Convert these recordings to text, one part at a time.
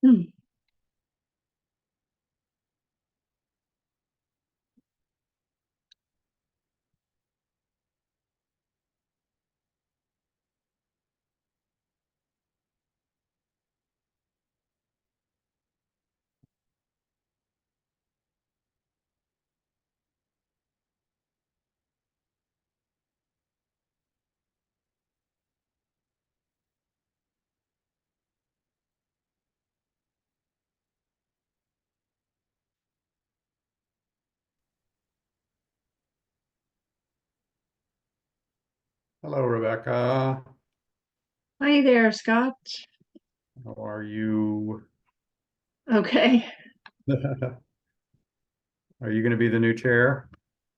Hmm. Hello, Rebecca. Hi there, Scott. How are you? Okay. Are you going to be the new chair?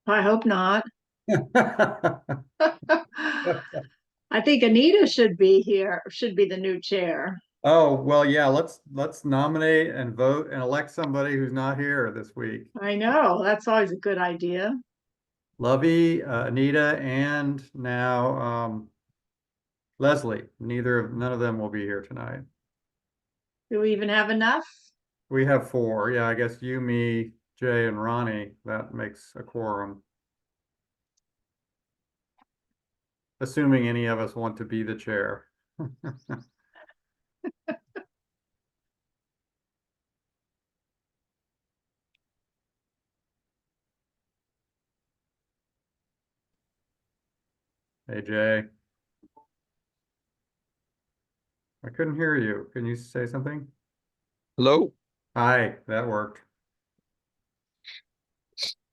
I hope not. I think Anita should be here, should be the new chair. Oh, well, yeah, let's nominate and vote and elect somebody who's not here this week. I know, that's always a good idea. Lovey, Anita, and now Leslie. None of them will be here tonight. Do we even have enough? We have four. Yeah, I guess you, me, Jay, and Ronnie. That makes a quorum. Assuming any of us want to be the chair. Hey, Jay. I couldn't hear you. Can you say something? Hello, Hi, that worked.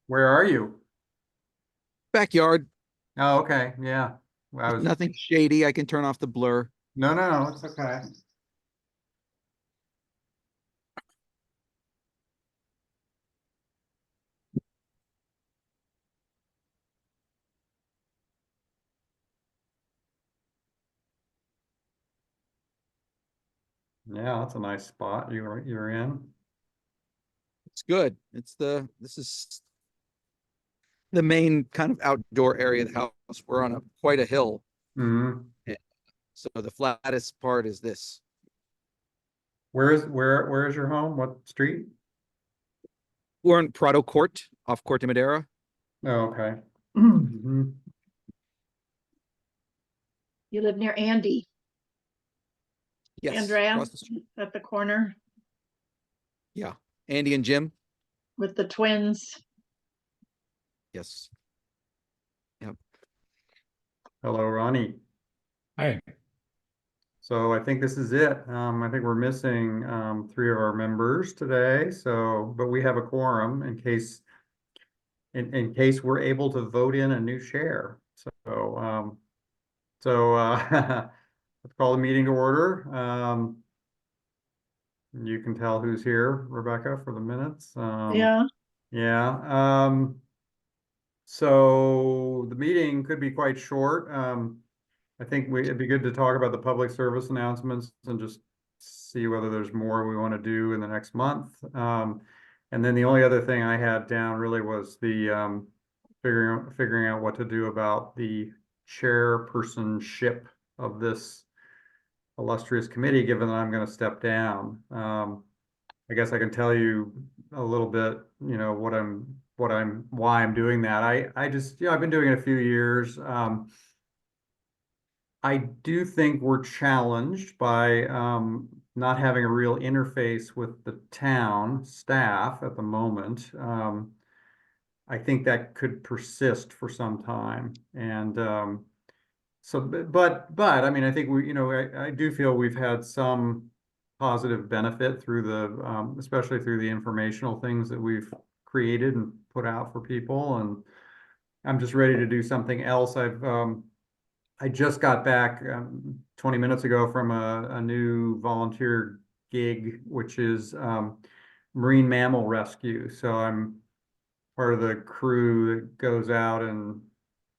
Where are you? backyard. Oh, okay. Yeah. I was, Nothing shady. I can turn off the blur. no, it's okay. Yeah, that's a nice spot you're in. It's good. This is the main kind of outdoor area of the house. We're on quite a hill, Hmm. so the flattest part is this. Where is your home? What street? We're in Prado Court off Corte Madera. Oh, okay. Mhm. You live near Andy, Yes, Andrea, across the street. at the corner Yeah, Andy and Jim. with the twins. Yes. Yep. Hello, Ronnie. Hi. So I think this is it. I think we're missing three of our members today. So, but we have a quorum in case we're able to vote in a new chair. So let's call the meeting to order. You can tell who's here, Rebecca, for the minutes. Yeah, Yeah. So the meeting could be quite short. I think it'd be good to talk about the public service announcements and just see whether there's more we want to do in the next month. And then the only other thing I had down really was the figuring out what to do about the chairpersonship of this illustrious committee, given that I'm going to step down. I guess I can tell you a little bit, why I'm doing that. I just, I've been doing it a few years. I do think we're challenged by not having a real interface with the town staff at the moment. I think that could persist for some time. And but I mean, I think I do feel we've had some positive benefit through especially through the informational things that we've created and put out for people. And I'm just ready to do something else. I just got back 20 minutes ago from a new volunteer gig, which is marine mammal rescue. So I'm part of the crew that goes out and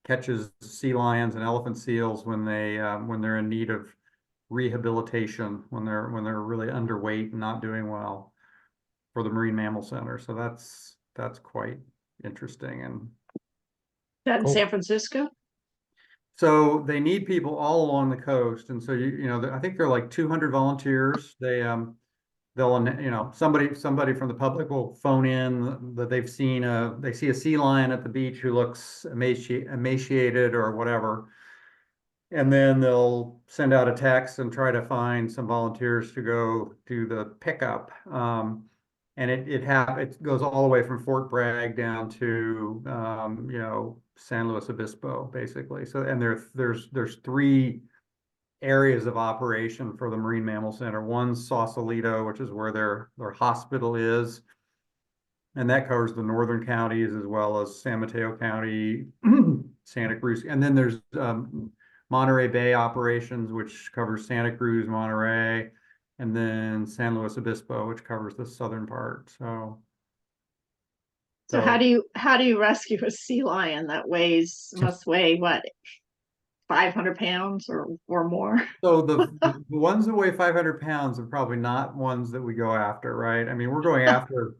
catches sea lions and elephant seals when they're in need of rehabilitation, when they're really underweight and not doing well for the Marine Mammal Center. So that's quite interesting. And that in Cool. San Francisco. so they need people all along the coast. And so I think there are like 200 volunteers. they'll, you know, somebody from the public will phone in that they've seen they see a sea lion at the beach who looks emaciated or whatever. And then they'll send out a text and try to find some volunteers to go do the pickup. And it goes all the way from Fort Bragg down to, you know, San Luis Obispo, basically. So, and there's 3 areas of operation for the Marine Mammal Center. One's Sausalito, which is where their hospital is. And that covers the northern counties as well as San Mateo County, Santa Cruz. And then there's Monterey Bay operations, which covers Santa Cruz, Monterey, and then San Luis Obispo, which covers the southern part. So how do you rescue a sea lion that must weigh what, 500 pounds or more? So the ones that weigh 500 pounds are probably not ones that we go after, right? I mean, we're going after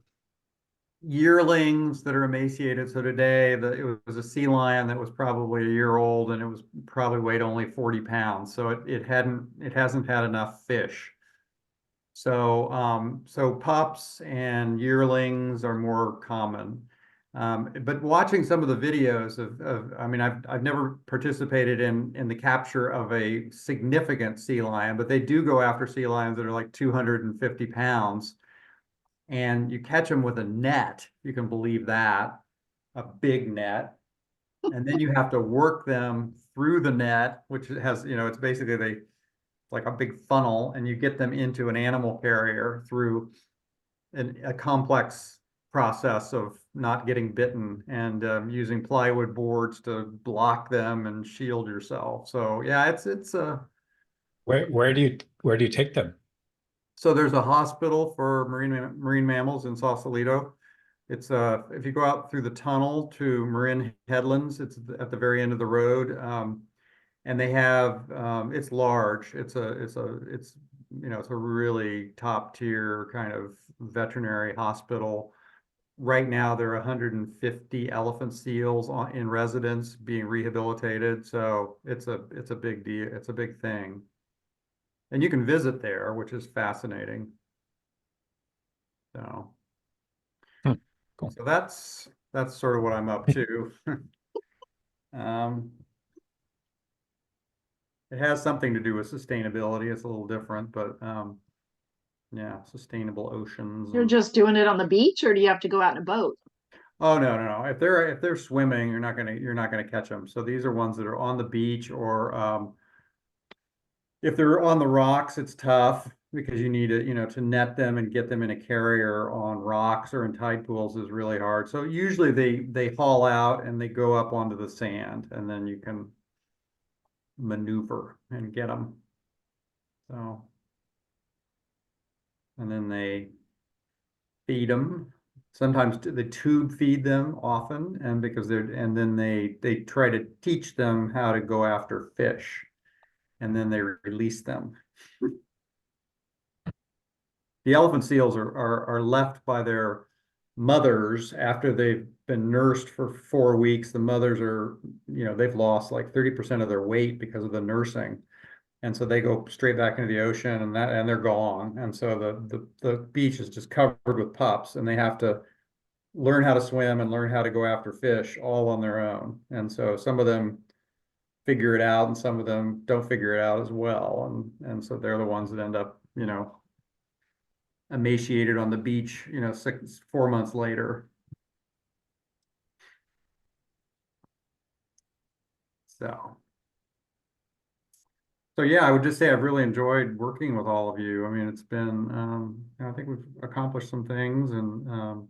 yearlings that are emaciated. So today it was a sea lion that was probably a year old, and it was probably weighed only 40 pounds. So it hasn't had enough fish. So so pups and yearlings are more common. But watching some of the videos I mean, I've never participated in the capture of a significant sea lion, but they do go after sea lions that are like 250 pounds. And you catch them with a net, you can believe that, a big net. And then you have to work them through the net, which has, you know, it's basically like a big funnel, and you get them into an animal carrier through a complex process of not getting bitten and using plywood boards to block them and shield yourself. So yeah, it's Where do you take them? So there's a hospital for marine mammals in Sausalito. It's if you go out through the tunnel to Marin Headlands, it's at the very end of the road. And they have it's large. It's you know, it's a really top tier kind of veterinary hospital. Right now there are 150 elephant seals in residence being rehabilitated. So it's a big deal. It's a big thing. And you can visit there, which is fascinating. So, Cool. so that's sort of what I'm up to. It has something to do with sustainability. It's a little different, but yeah, sustainable oceans. You're just doing it on the beach, or do you have to go out in a boat? Oh no. If they're swimming, you're not gonna catch them. So these are ones that are on the beach, or if they're on the rocks, it's tough because you need to, you know, to net them and get them in a carrier on rocks or in tide pools is really hard. So usually they haul out and they go up onto the sand, and then you can maneuver and get them. So, and then they feed them. Sometimes they tube feed them often, and then they try to teach them how to go after fish, and then they release them. The elephant seals are left by their mothers after they've been nursed for 4 weeks. The mothers are, you know, they've lost like 30% of their weight because of the nursing. And so they go straight back into the ocean, and they're gone. And so the beach is just covered with pups, and they have to learn how to swim and learn how to go after fish all on their own. And so some of them figure it out, and some of them don't figure it out as well. And so they're the ones that end up, you know, emaciated on the beach, you know, 4 months later. So yeah, I would just say I've really enjoyed working with all of you. I mean, it's been, I think we've accomplished some things, and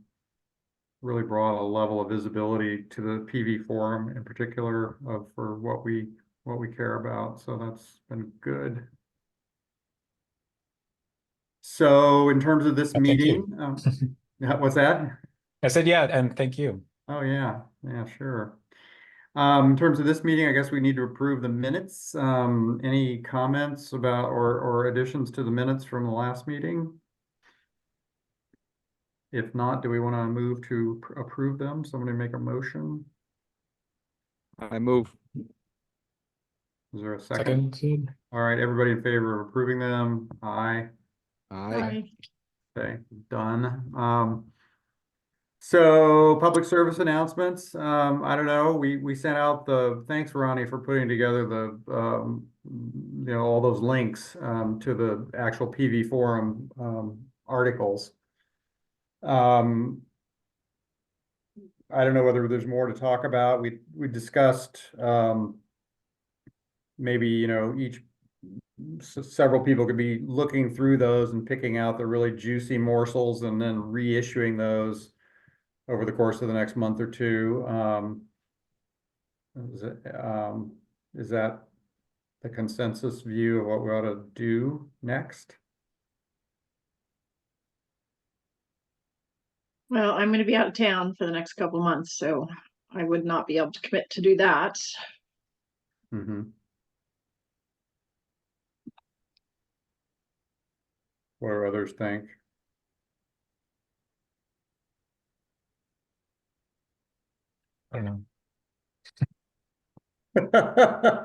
really brought a level of visibility to the PV forum in particular for what we care about. So that's been good. So in terms of this Thank meeting, you. yeah, what's that? I said, yeah, and thank you. Oh yeah, sure. In terms of this meeting, I guess we need to approve the minutes. Any comments about or additions to the minutes from the last meeting? If not, do we want to move to approve them? Somebody make a motion. I move. Is there a second? Second. All right, everybody in favor of approving them? Aye. Aye. Okay, done. So public service announcements, I don't know, we sent out thanks Ronnie for putting together all those links, to the actual PV forum, articles. I don't know whether there's more to talk about. We discussed, maybe, several people could be looking through those and picking out the really juicy morsels and then reissuing those over the course of the next month or two. Is that the consensus view of what we ought to do next? Well, I'm gonna be out of town for the next couple months, so I would not be able to commit to do that. Mm-hmm. What do others think? I don't know.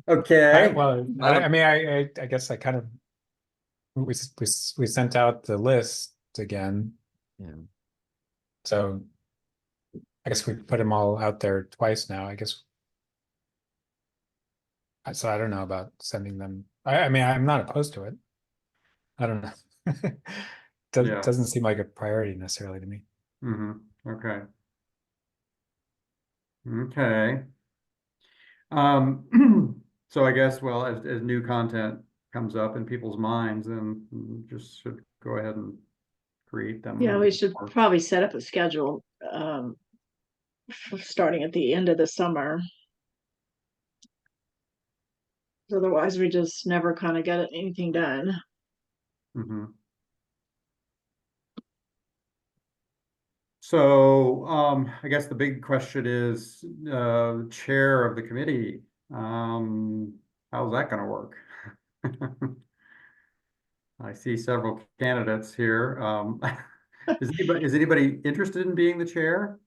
Okay. I guess I kind of we sent out the list again, Yeah. so I guess we put them all out there twice now. I guess. So I don't know about sending them. I mean, I'm not opposed to it. I don't know. Yeah. Doesn't seem like a priority necessarily to me. Mm-hmm. Okay. Okay. So I guess, well, as new content comes up in people's minds, then just should go ahead and create them. Yeah, we should Or- probably set up a schedule, starting at the end of the summer. Otherwise, we just never kind of get anything done. Mhm. So, I guess the big question is, chair of the committee, how's that gonna work? I see several candidates here. Is anybody interested in being the chair?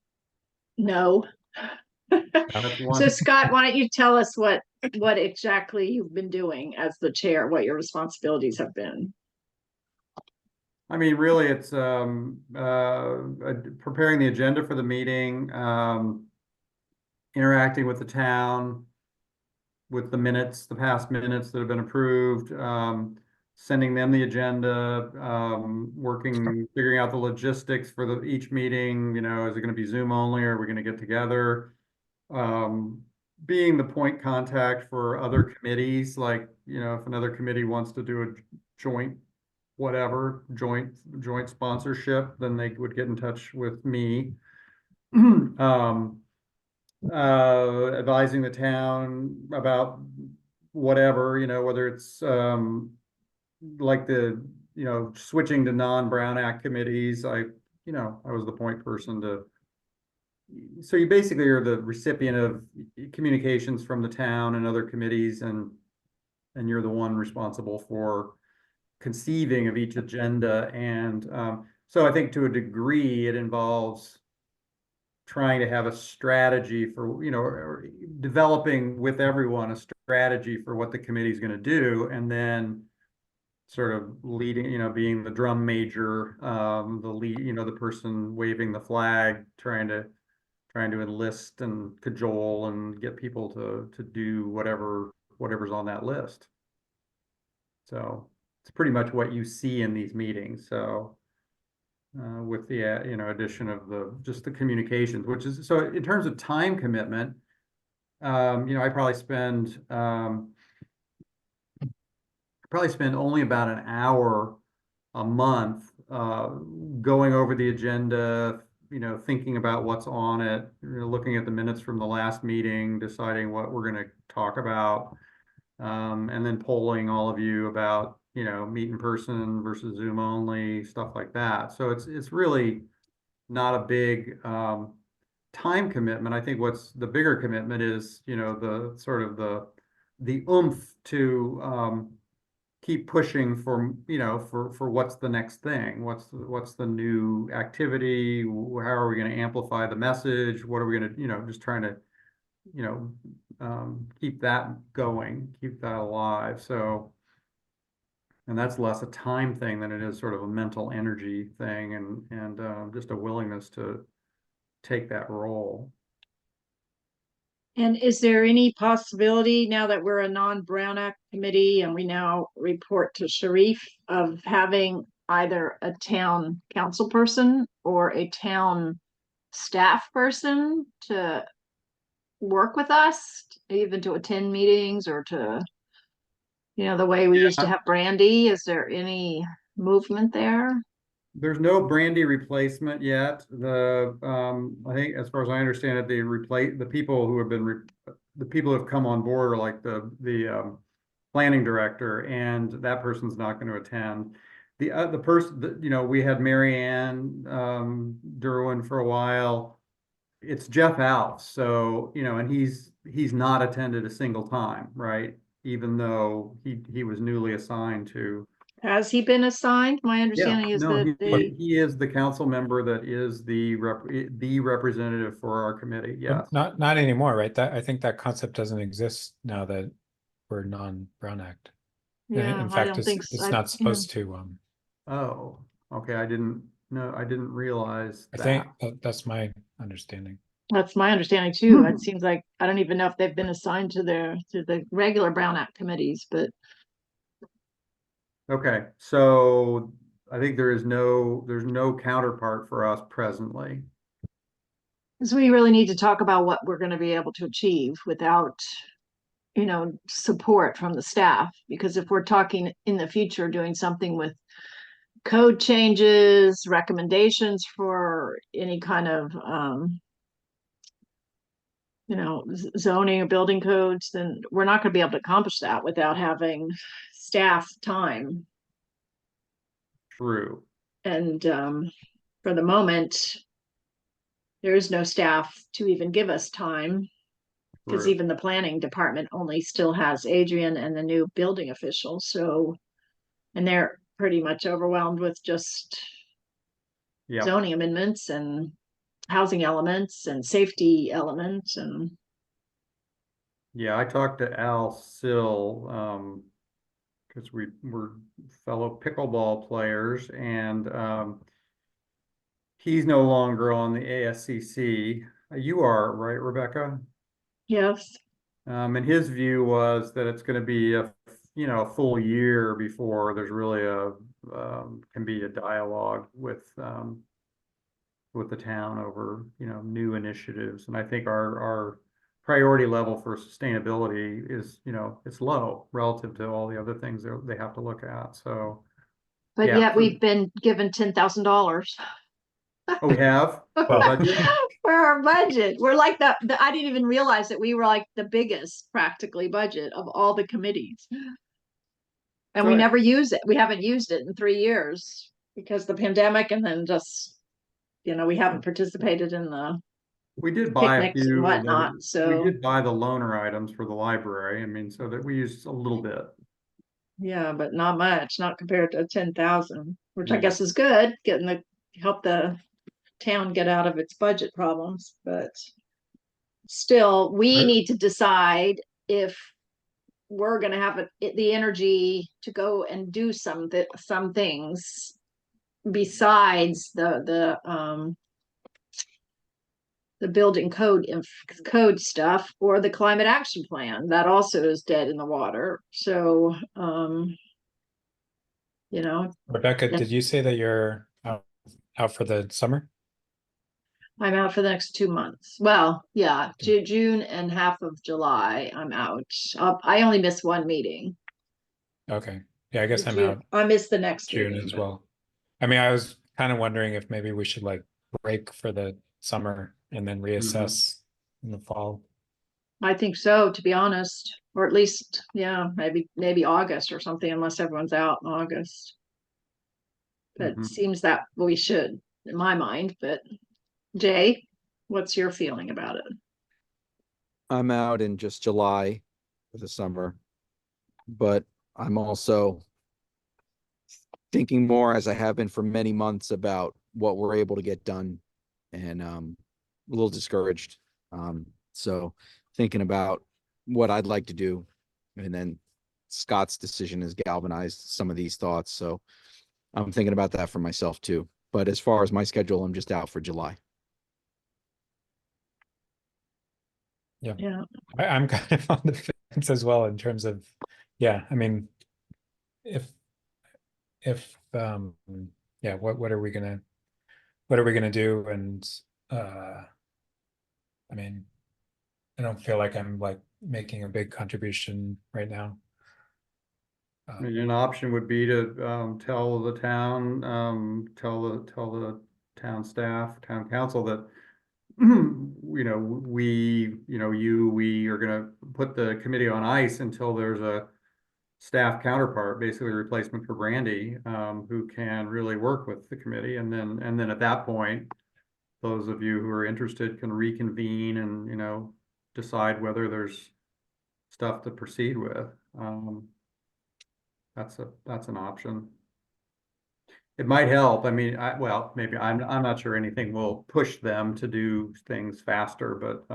No. That's So one. Scott, why don't you tell us what exactly you've been doing as the chair, what your responsibilities have been? I mean, really, it's preparing the agenda for the meeting, interacting with the town, with the minutes, the past minutes that have been approved, sending them the agenda, figuring out the logistics for each meeting, is it gonna be Zoom only, or are we gonna get together? Being the point contact for other committees, like, if another committee wants to do a joint joint sponsorship, then they would get in touch with me. Advising the town about whatever, whether it's like switching to non-Brown Act committees. I was the point person so you basically are the recipient of communications from the town and other committees, and you're the one responsible for conceiving of each agenda. And so I think to a degree it involves trying to have a strategy for, or developing with everyone a strategy for what the committee is going to do, and then sort of leading, being the drum major, the lead, the person waving the flag, trying to enlist and cajole and get people to do whatever's on that list. So it's pretty much what you see in these meetings. So with the addition of just the communications, which is, so in terms of time commitment, I probably spend only about an hour a month going over the agenda, thinking about what's on it, looking at the minutes from the last meeting, deciding what we're going to talk about, and then polling all of you about, meet in person versus Zoom only, stuff like that. So it's really not a big time commitment. I think what's the bigger commitment is, the sort of the oomph to keep pushing for, for what's the next thing, what's the new activity, how are we going to amplify the message, what are we going to, just trying to, keep that going, keep that alive. So And that's less a time thing than it is sort of a mental energy thing and just a willingness to take that role. And is there any possibility now that we're a non-Brown Act committee and we now report to Sharif of having either a town council person or a town staff person to work with us, even to attend meetings or to, the way we used to have Brandy? Is there any movement there? There's no Brandy replacement yet. I think as far as I understand it, the people who have the people who have come on board are like the planning director, and that person's not going to attend. The person, we had Mary Ann Derwin for a while. It's Jeff Alf, so, and he's not attended a single time, right? Even though he was newly assigned to. Has he been assigned? My understanding is No, that he is the council member that is the representative for our committee, yes. Not anymore, right? I think that concept doesn't exist now that we're non-Brown Act. yeah, In I fact, don't it's think so. it's not supposed to. Oh, okay, I didn't realize I that. think that's my understanding. That's my understanding too. It seems like I don't even know if they've been assigned to the regular Brown Act committees, but Okay, so I think there's no counterpart for us presently. so we really need to talk about what we're going to be able to achieve without, support from the staff. Because if we're talking in the future, doing something with code changes, recommendations for any kind of, zoning or building codes, then we're not going to be able to accomplish that without having staff time. True. And for the moment, there is no staff to even give us time, because True. even the planning department only still has Adrian and the new building official. So, and they're pretty much overwhelmed with just Yeah. zoning amendments and housing elements and safety elements. And Yeah, I talked to Al Sill, because we're fellow pickleball players, and he's no longer on the ASCC. You are, right, Rebecca? yes, And his view was that it's going to be a full year before there's really can be a dialogue with the town over, new initiatives. And I think our priority level for sustainability is, it's low relative to all the other things that they have to look at. So, but yeah. yet we've been given $10,000 Oh, we have for Well, budget? for our budget. We're like I didn't even realize that we were like the biggest practically budget of all the committees. And So we never use it. We haven't used it in 3 years because of the pandemic, and then just, we haven't participated in the we did buy a picnics and few, whatnot. we So did buy the loaner items for the library. I mean, so that we used a little bit. yeah, but not much, not compared to 10,000, which I Yeah. guess is good, help the town get out of its budget problems. But still, we Right. need to decide if we're going to have the energy to go and do some things besides the building code stuff, or the climate action plan that also is dead in the water. So Rebecca, yeah. did you say that you're out for the summer? I'm out for the next 2 months. Well, yeah, June and half of July I'm out. I only miss one meeting. Okay. Yeah, I guess I'm June, out I missed the next June meeting, as but well. I mean, I was kind of wondering if maybe we should like break for the summer and then reassess in the fall. I think so, to be honest, or at least, yeah, maybe August or something, unless everyone's out in August. But it Mhm. seems that we should, in my mind. But Jay, what's your feeling about it? I'm out in just July for the summer, but I'm also thinking more, as I have been for many months, about what we're able to get done, and a little discouraged. So thinking about what I'd like to do, and then Scott's decision has galvanized some of these thoughts, so I'm thinking about that for myself too. But as far as my schedule, I'm just out for July. Yeah, I'm kind of on the fence as well in terms of, yeah, I mean, if, yeah, what are we gonna do? And, I mean, I don't feel like I'm like making a big contribution right now. I mean, an option would be to, tell the town, tell the town staff, town council that, you know, we are gonna put the committee on ice until there's a staff counterpart, basically a replacement for Brandy, who can really work with the committee. And then at that point, those of you who are interested can reconvene and, you know, decide whether there's stuff to proceed with. That's an option. It might help. I mean, well, maybe I'm not sure anything will push them to do things faster, but,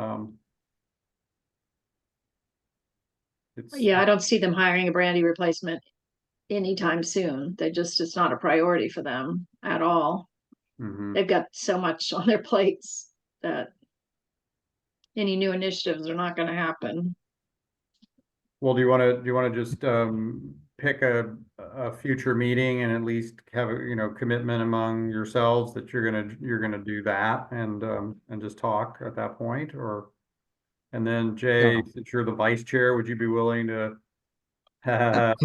it's, yeah, I don't see them hiring a Brandy replacement anytime soon. It's not a priority for them at all. mhm. They've got so much on their plates that any new initiatives are not gonna happen. Well, do you want to just, pick a future meeting and at least have a, you know, commitment among yourselves that you're gonna do that and just talk at that point, or? And then Jay, No. since you're the vice chair, would you be willing to? Not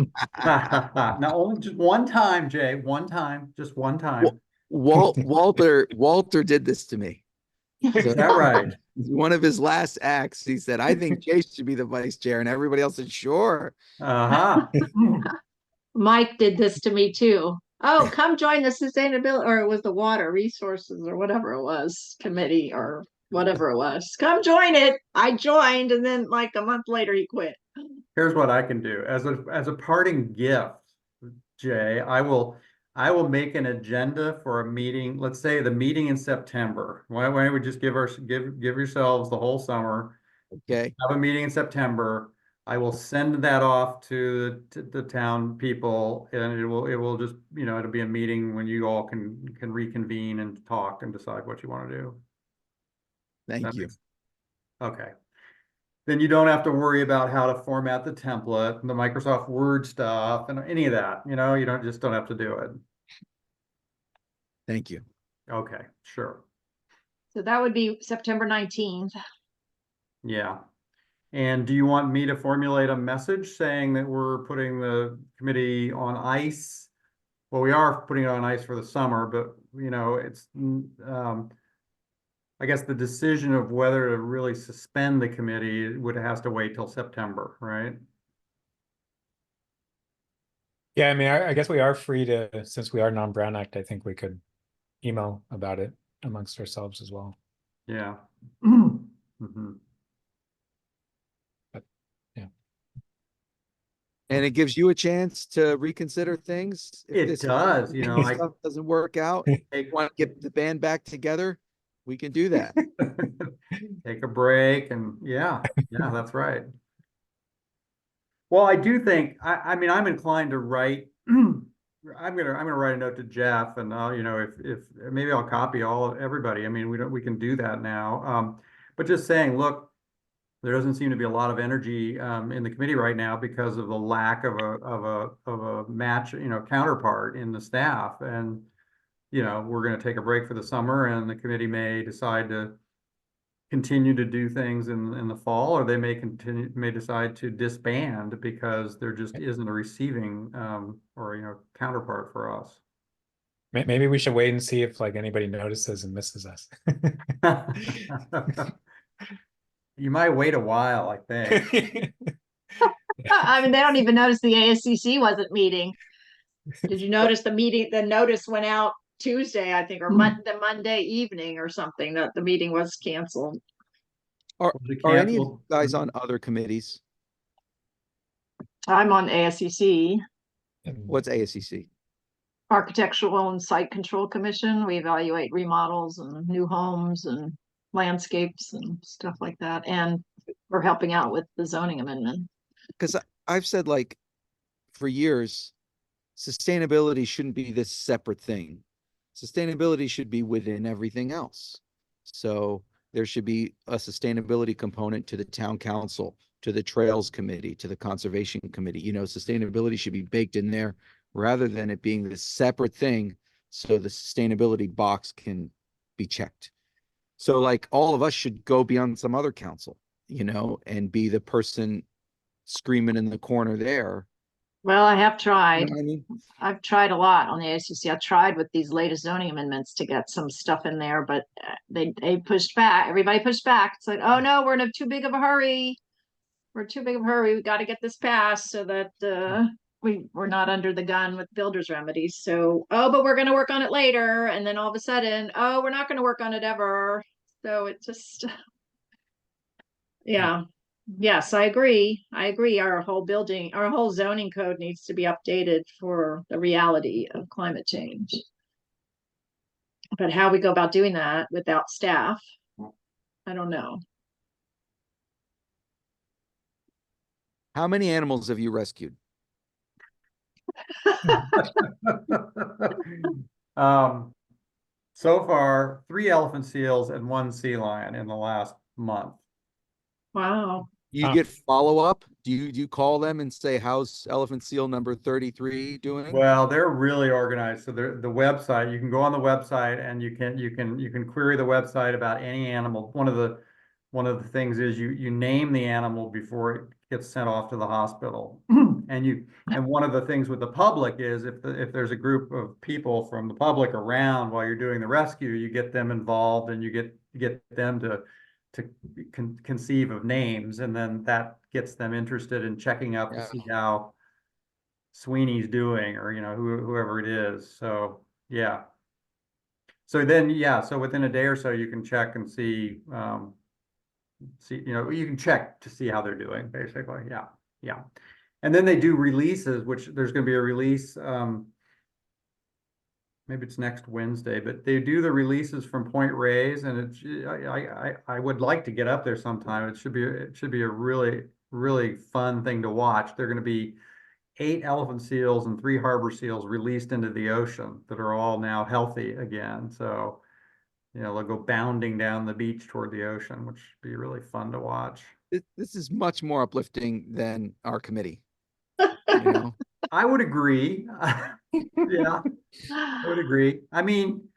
only just one time, Jay, one time, just one time. Walter did this to me. Is that right? One of his last acts, he said, I think Jay should be the vice chair. And everybody else said, sure. Uh-huh. Mike did this to me too. Oh, come join the sustainability, or it was the water resources or whatever it was, committee or whatever it was. Come join it. I joined, and then like a month later he quit. Here's what I can do. As a parting gift, Jay, I will make an agenda for a meeting, let's say the meeting in September. Why don't we just give yourselves the whole summer, Okay. have a meeting in September. I will send that off to the town people, and it will just, you know, it'll be a meeting when you all can reconvene and talk and decide what you want to do. Thank you. Okay. Then you don't have to worry about how to format the template and the Microsoft Word stuff and any of that, you know, you don't have to do it. Thank you. Okay, sure. So that would be September 19th. Yeah. And do you want me to formulate a message saying that we're putting the committee on ice? Well, we are putting it on ice for the summer, but you know, it's, I guess the decision of whether to really suspend the committee has to wait till September, right? Yeah, I mean, I guess we are free to, since we are non-Brown Act, I think we could email about it amongst ourselves as well. Yeah. Mhm. And it gives you a chance to reconsider things. If It this does, you know, stuff doesn't work out, take, want to get the band back together, we can do that. take a break and yeah, that's right. Well, I do think, I mean, I'm inclined to write, I'm gonna write a note to Jeff and you know, if maybe I'll copy everybody. I mean, we can do that now. But just saying, look, there doesn't seem to be a lot of energy in the committee right now because of the lack of a match, you know, counterpart in the staff. And, you know, we're going to take a break for the summer and the committee may decide to continue to do things in the fall, or they may decide to disband because there just isn't a receiving or, you know, counterpart for us. Maybe we should wait and see if like anybody notices and misses us. You might wait a while, I think. I mean, they don't even notice the ASCC wasn't meeting. Did you notice the meeting? The notice went out Tuesday, I think, or the Monday evening or something, that the meeting was canceled. Are Was it any of you canceled? guys on other committees? I'm on ASCC, What's ASCC? Architectural and Site Control Commission. We evaluate remodels and new homes and landscapes and stuff like that. And we're helping out with the zoning amendment. Because I've said, like, for years, sustainability shouldn't be this separate thing. Sustainability should be within everything else. So there should be a sustainability component to the town council, to the trails committee, to the conservation committee. You know, sustainability should be baked in there rather than it being this separate thing. So the sustainability box can be checked. So like all of us should go be on some other council, you know, and be the person screaming in the corner there. Well, I have You tried. know what I mean? I've tried a lot on the ACC. I tried with these latest zoning amendments to get some stuff in there, but they pushed back. Everybody pushed back. It's like, oh no, we're in a too big of a hurry. We're too big of a hurry. We got to get this passed so that we're not under the gun with builder's remedies. So, oh, but we're going to work on it later. And then all of a sudden, oh, we're not going to work on it ever. So it just, yeah. Yes, I agree. I agree. Our whole zoning code needs to be updated for the reality of climate change. But how we go about doing that without staff, I don't know. How many animals have you rescued? So far, 3 elephant seals and 1 sea lion in the last month. Wow. You Huh. get follow-up? Do you call them and say, how's elephant seal number 33 doing? Well, they're really organized. So the website, you can go on the website and you can query the website about any animal. One of the things is you name the animal before it gets sent off to the hospital. And one of the things with the public is if there's a group of people from the public around while you're doing the rescue, you get them involved and you get them to conceive of names, and then that gets them interested in checking out to Yeah. see how Sweeney's doing, or whoever it is. So yeah. So then so within a day or so you can check and see you can check to see how they're doing, basically. Yeah. And then they do releases, which there's going to be a release. Maybe it's next Wednesday, but they do the releases from Point Reyes, and I would like to get up there sometime. It should be a really, really fun thing to watch. They're going to be 8 elephant seals and 3 harbor seals released into the ocean that are all now healthy again. So, they'll go bounding down the beach toward the ocean, which would be really fun to watch. This is much more uplifting than our committee. You know? I would agree. Yeah. I would agree. I mean,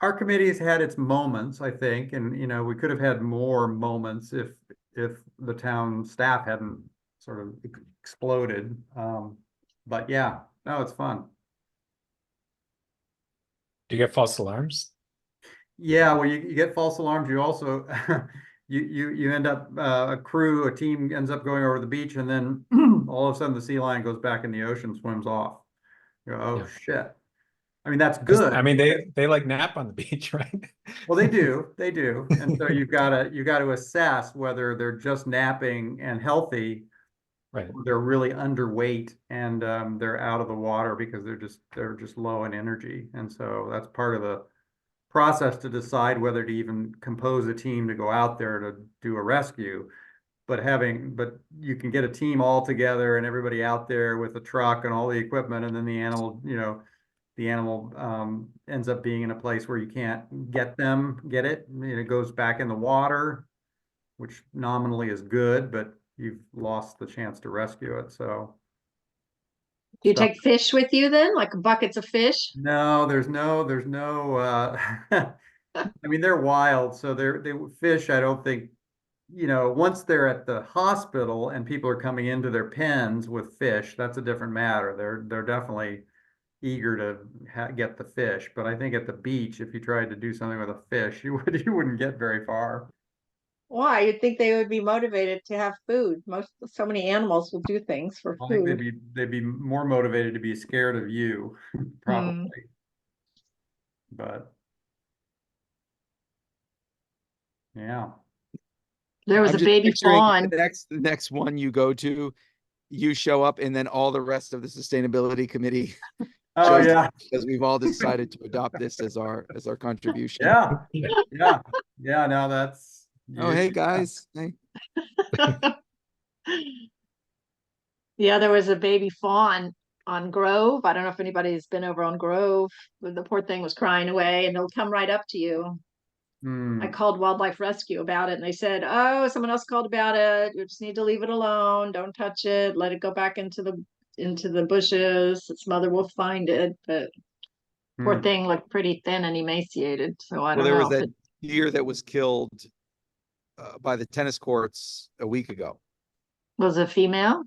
our committee has had its moments, I think, and we could have had more moments if the town staff hadn't sort of exploded. But yeah, no, it's fun. Do you get false alarms? Yeah, well, you get false alarms. You also you end up a team ends up going over the beach, and then all of a sudden the sea lion goes back in the ocean, swims off. You go, oh Yeah. shit. I mean, that's 'Cause, good. I mean, they like nap on the beach, right? Well, they do. And so you got to assess whether they're just napping and healthy, Right. or they're really underweight and they're out of the water because they're just low in energy. And so that's part of the process to decide whether to even compose a team to go out there to do a rescue. But you can get a team all together and everybody out there with a truck and all the equipment, and then the animal ends up being in a place where you can't get it. It goes back in the water, which nominally is good, but you've lost the chance to rescue it. So Do you stuff- take fish with you then, like buckets of fish? No, there's no I mean, they're wild, so they fish, I don't think, once they're at the hospital and people are coming into their pens with fish, that's a different matter. They're definitely eager to get the fish, but I think at the beach, if you tried to do something with a fish, you wouldn't get very far. Why? You'd think they would be motivated to have food. So many animals will do things for I think food. they'd be more motivated to be scared of you, probably. But yeah. There was I'm a just baby picturing fawn. the next one you go to, you show up, and then all the rest of the sustainability committee Oh shows yeah. up because we've all decided to adopt this as our contribution. Yeah. Yeah. No, that's. Oh, hey guys. Hey. Yeah, there was a baby fawn on Grove. I don't know if anybody's been over on Grove, but the poor thing was crying away and they'll come right up to you. I Hmm, called Wildlife Rescue about it and they said, oh, someone else called about it. You just need to leave it alone. Don't touch it. Let it go back into the bushes. Its mother will find it. But poor hmm. thing looked pretty thin and emaciated. So I Well, don't there was know if that it deer that was killed by the tennis courts a week ago. was a female.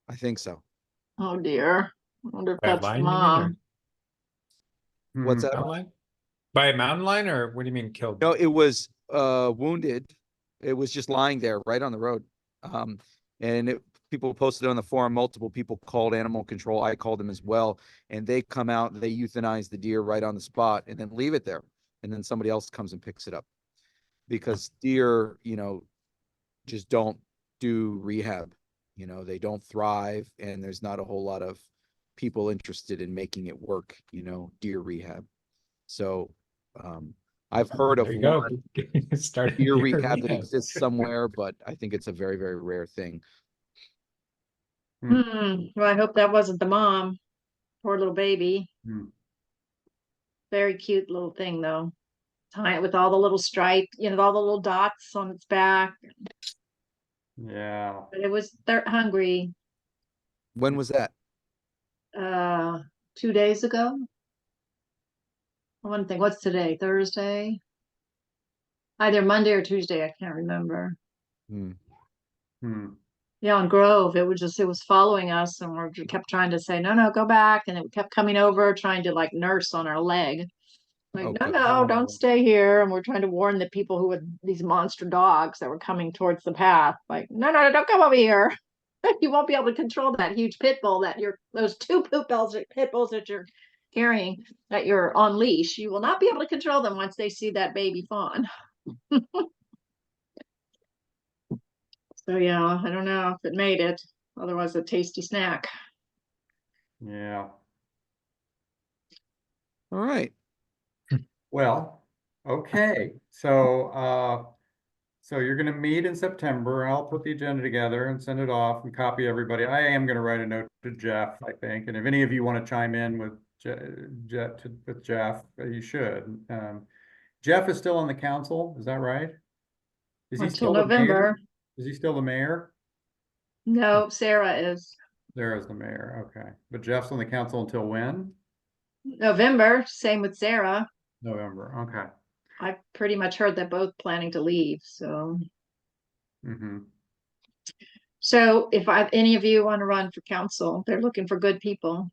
I think so. Oh dear. I wonder if By a that's the lion, you mean, or mom. What's Hmm. that? mountain lion? By a mountain lion, or what do you mean killed? No, it was wounded. It was just lying there right on the road. Um, and people posted on the forum, multiple people called animal control. I called them as well. And they come out, they euthanize the deer right on the spot and then leave it there. And then somebody else comes and picks it up. Because deer, just don't do rehab. They don't thrive, and there's not a whole lot of people interested in making it work, deer rehab. So I've heard of There you one go. Starting deer your rehab that rehab. exists somewhere, but I think it's a very, very rare thing. Well, I hope that wasn't the mom. Poor little baby. Hmm. Very cute little thing though. Tie it with all the little stripe, all the little dots on its back. Yeah. But it was hungry. When was that? Uh, 2 days ago. I want to think, what's today? Thursday? Either Monday or Tuesday. I can't remember. Hmm. Hmm. Yeah, on Grove, it was following us, and we kept trying to say, no, no, go back, and it kept coming over, trying to like nurse on our leg. Like, Oh, no, God. no, don't Oh. stay here. And we're trying to warn the people who had these monster dogs that were coming towards the path. Like, no, no, no, don't come over here. You won't be able to control that huge pit bull those two pit bulls that you're carrying, that you're on leash. You will not be able to control them once they see that baby fawn. So yeah, I don't know if it made it. Otherwise, a tasty snack. Yeah. All right. Well, okay. So you're gonna meet in September. I'll put the agenda together and send it off and copy everybody. I am gonna write a note to Jeff, I think. And if any of you want to chime in with Jeff, you should. Jeff is still on the council, is that right? Is he Until still the mayor? November. Is he still the mayor? No, Sarah is. There is the mayor, okay. But Jeff's on the council until when? November, same with Sarah. November, okay. I pretty much heard they're both planning to leave. Mm-hmm. So if any of you want to run for council, they're looking for good people.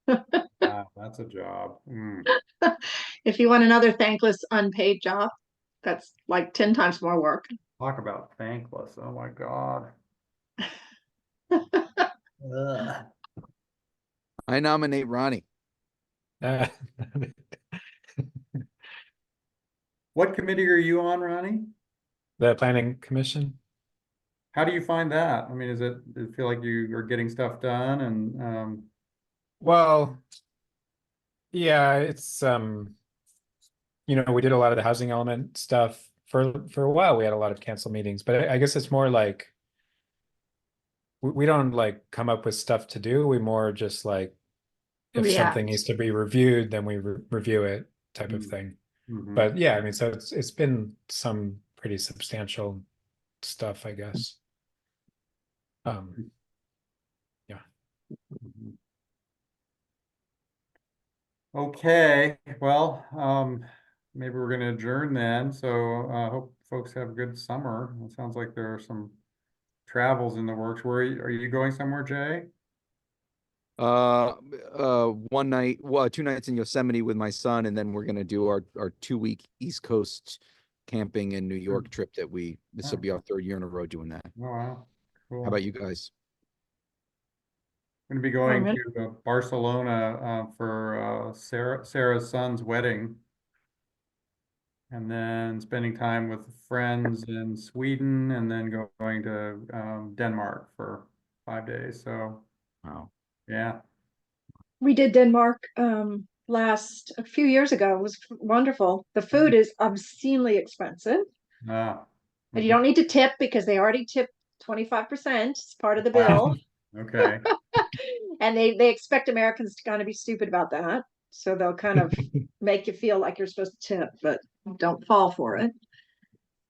Wow, that's a job. Mm. If you want another thankless unpaid job, that's like 10 times more work. Talk about thankless. Oh my God. Ugh. I nominate Ronnie. Uh, What committee are you on, Ronnie? the planning commission. How do you find that? I mean, does it feel like you are getting stuff done and Well, yeah, it's we did a lot of the housing element stuff for a while. We had a lot of cancel meetings, but I guess it's more like we don't like come up with stuff to do. We more just like if something React. needs to be reviewed, then we review it type of thing. Mhm. But yeah, I mean, so it's been some pretty substantial stuff, I guess. Yeah. Mhm. Okay, well, maybe we're gonna adjourn then. So hope folks have a good summer. It sounds like there are some travels in the works. Where are you going somewhere, Jay? One night, well, 2 nights in Yosemite with my son, and then we're gonna do our 2 week East Coast camping in New York trip this will be our 3rd year in a row doing that. Oh, wow, cool. How about you guys? Going to be going to Barcelona for Sarah's son's wedding. And then spending time with friends in Sweden and then going to Denmark for 5 days. So Wow. yeah. We did Denmark a few years ago. It was wonderful. The food is obscenely expensive, Ah, but you mhm. don't need to tip because they already tip 25%. It's part of the Wow. bill. Okay, And they expect Americans to kind of be stupid about that. So they'll kind of make you feel like you're supposed to tip, but don't fall for it.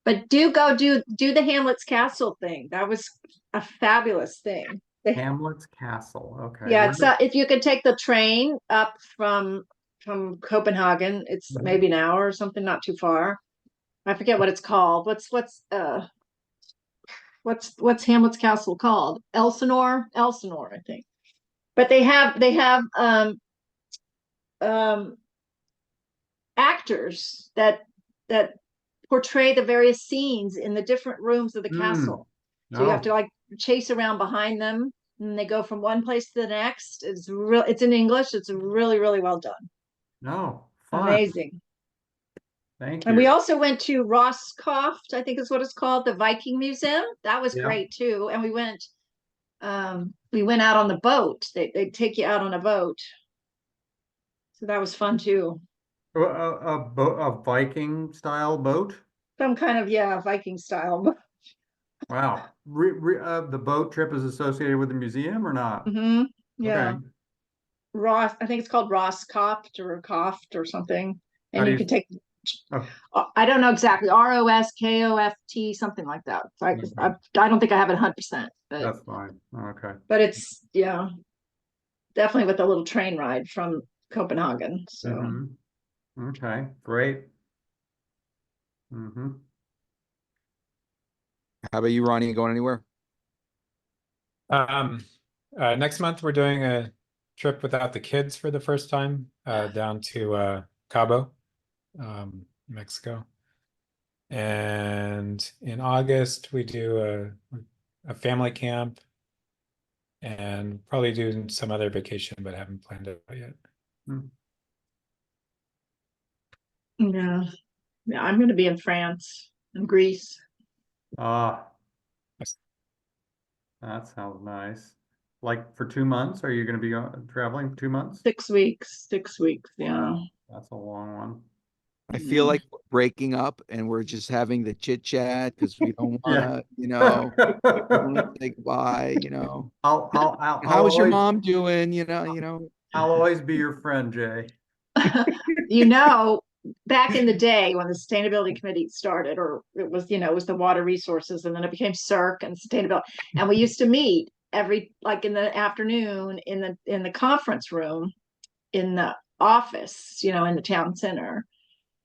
But do the Hamlet's Castle thing. That was a fabulous thing. Hamlet's Castle, okay. Yeah, Where it's did- if you could take the train up from Copenhagen, it's Mhm. maybe an hour or something, not too far. I forget what it's called. What's Hamlet's Castle called? Elsinore, I think. But they have um actors that portray the various scenes in the different rooms of the Hmm. castle. So you have to No, like chase around behind them, and they go from one place to the next. It's in English. It's really, really well done. no, fun, Amazing. thank And we you. also went to Roscoft, I think is what it's called, the Viking Museum. That was Yeah. great too. And we went out on the boat. They take you out on a boat. So that was fun too. A Viking style boat? Some kind of, yeah, Viking style. Wow. The boat trip is associated with the museum or not? Hmm. Yeah. Okay. I think it's called Roscoft or Coft or something. How And do you you, can take, oh, I don't know exactly, Roskoft, something like that. So okay, I don't think I have it 100%, that's fine. Okay. but it's, yeah, definitely with a little train ride from Copenhagen. So Mhm. Okay, great. Mm-hmm. How about you, Ronnie? You going anywhere? Next month we're doing a trip without the kids for the first time, down to Cabo, Mexico. And in August we do a family camp and probably do some other vacation, but haven't planned it out yet. yeah, yeah, I'm going to be in France and Greece. Ah, Yes. that sounds nice. Like for 2 months, are you gonna be traveling 2 months? 6 weeks, 6 weeks. Yeah. Wow, that's a long one. I feel Yeah. like we're breaking up and we're just having the chit chat because we don't Yeah. wanna, we wanna say goodbye, I'll How is your always, mom doing? You know. I'll always be your friend, Jay. You know, back in the day when the sustainability committee started, or it was the water resources, and then it became CERC and sustainability. And we used to meet like in the afternoon in the conference room in the office, in the town center.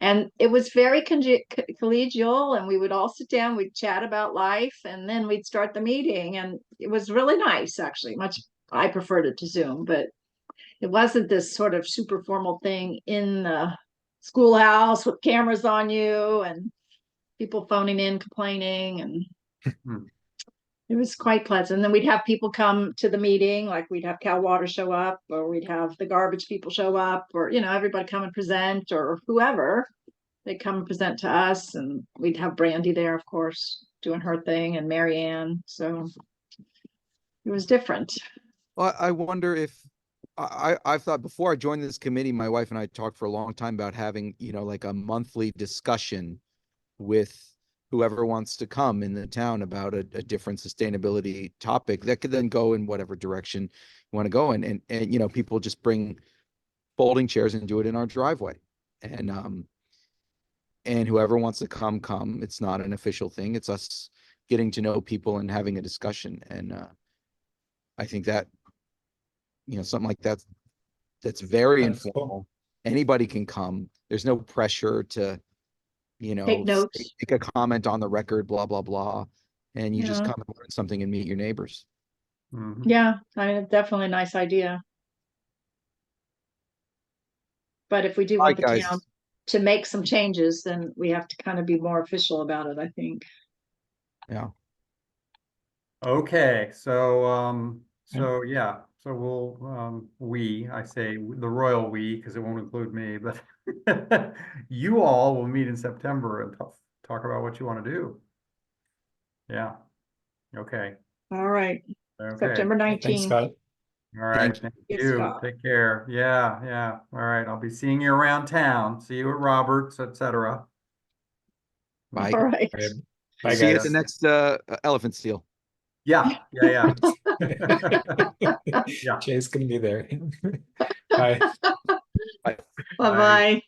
And it was very collegial, and we would all sit down, we'd chat about life, and then we'd start the meeting. And it was really nice, actually. I preferred it to Zoom, but it wasn't this sort of super formal thing in the schoolhouse with cameras on you and people phoning in, complaining, and Hmm. it was quite pleasant. And then we'd have people come to the meeting, like we'd have Cal Water show up, or we'd have the garbage people show up, or everybody come and present, or whoever. They'd come and present to us, and we'd have Brandy there, of course, doing her thing, and Marianne. So it was different. Well, I wonder if I've thought before I joined this committee, my wife and I talked for a long time about having, like a monthly discussion with whoever wants to come in the town about a different sustainability topic that could then go in whatever direction you want to go in. And people just bring folding chairs and do it in our driveway. And whoever wants to come. It's not an official thing. It's us getting to know people and having a discussion. And I think that, something like that's very That's cool. informal. Anybody can come. There's no pressure to, Take notes. make a comment on the record, blah, blah, blah. And you just Yeah. come and learn something and meet your neighbors. Mhm. Yeah, definitely a nice idea. But if we do All want right, the guys. town to make some changes, then we have to kind of be more official about it, I think. Yeah. Okay, so yeah, so I say the royal we, because it won't include me, but you all will meet in September and talk about what you want to do. Yeah, okay, All right, okay, September Thanks, 19th. Scott. all right, Thank thank you, you, Scott. take care, yeah, all right, I'll be seeing you around town, see you at Roberts, etc. Bye. All right. All right. Bye, See you at guys. the next Elephant Steel. Yeah, yeah, yeah. Jay's gonna be there. Bye. Bye-bye.